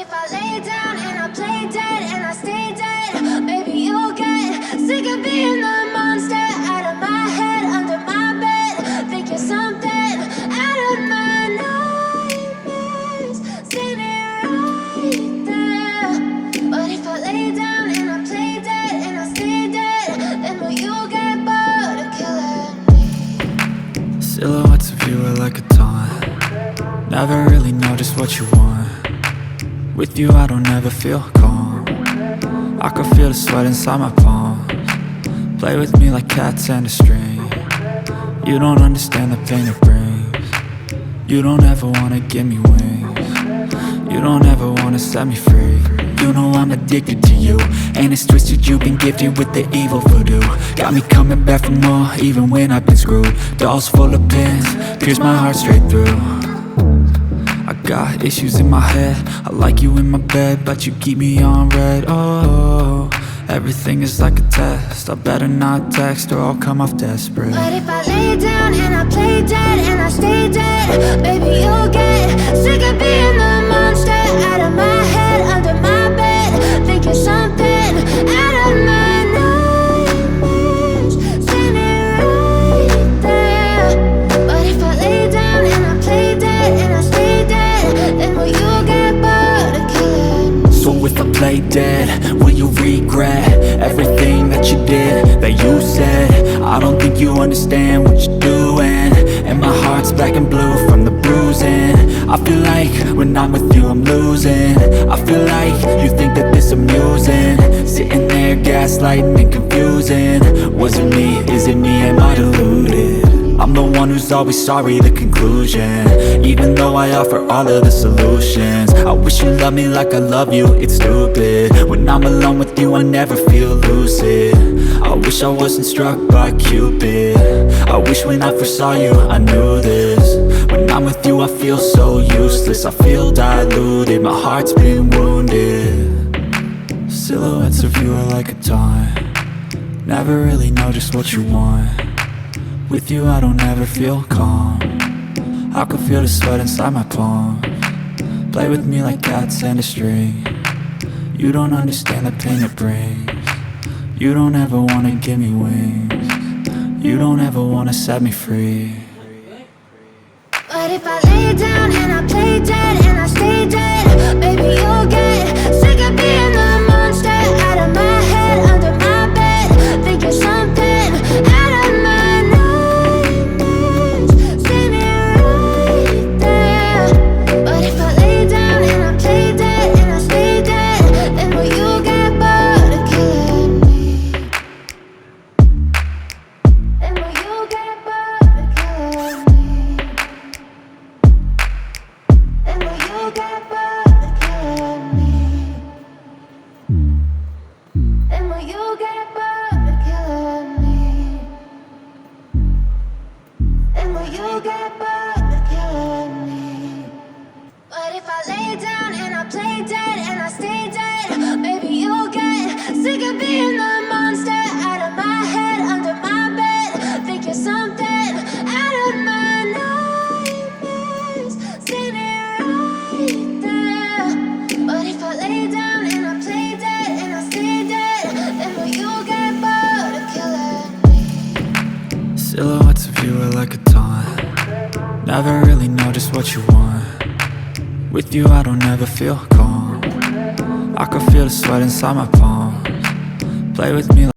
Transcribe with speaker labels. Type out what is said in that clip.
Speaker 1: if I lay down and I play dead and I stay dead, maybe you'll get sick of being the monster out of my head, under my bed, thinking something out of my nightmares, standing right there. But if I lay down and I play dead and I stay dead, then will you get bored of killing me?
Speaker 2: Silhouettes of you are like a taunt. Never really know just what you want. With you I don't ever feel calm. I can feel the sweat inside my palms. Play with me like cats and a string. You don't understand the pain it brings. You don't ever wanna give me wings. You don't ever wanna set me free. You know I'm addicted to you, and it's twisted, you've been gifted with the evil voodoo. Got me coming back for more, even when I've been screwed. Dolls full of pins, pierce my heart straight through. I got issues in my head, I like you in my bed, but you keep me on red. Oh, everything is like a test, I better not text or I'll come off desperate.
Speaker 1: But if I lay down and I play dead and I stay dead, baby you'll get sick of being the monster out of my head, under my bed, thinking something out of my nightmares, standing right there. But if I lay down and I play dead and I stay dead, then will you get bored of killing me?
Speaker 2: So if I play dead, will you regret everything that you did, that you said? I don't think you understand what you're doing, and my heart's black and blue from the bruising. I feel like when I'm with you I'm losing. I feel like you think that this amusing, sitting there gaslighting and confusing. Was it me? Is it me? Am I deluded? I'm the one who's always sorry, the conclusion, even though I offer all of the solutions. I wish you loved me like I love you, it's stupid. When I'm alone with you I never feel lucid. I wish I wasn't struck by Cupid. I wish when I first saw you I knew this. When I'm with you I feel so useless, I feel diluted, my heart's been wounded. Silhouettes of you are like a taunt. Never really know just what you want. With you I don't ever feel calm. I can feel the sweat inside my palms. Play with me like cats and a string. You don't understand the pain it brings. You don't ever wanna give me wings. You don't ever wanna set me free.
Speaker 1: But if I lay down and I play dead and I stay dead, baby you'll get sick of being the monster out of my head, under my bed, thinking something out of my nightmares, standing right there. But if I lay down and I play dead and I stay dead, then will you get bored of killing me? Then will you get bored of killing me? And will you get bored of killing me? And will you get bored of killing me? And will you get bored of killing me? But if I lay down and I play dead and I stay dead, baby you'll get sick of being the monster out of my head, under my bed, thinking something out of my nightmares, standing right there. But if I lay down and I play dead and I stay dead, then will you get bored of killing me?
Speaker 2: Silhouettes of you are like a taunt. Never really know just what you want. With you I don't ever feel calm. I can feel the sweat inside my palms. Play with me like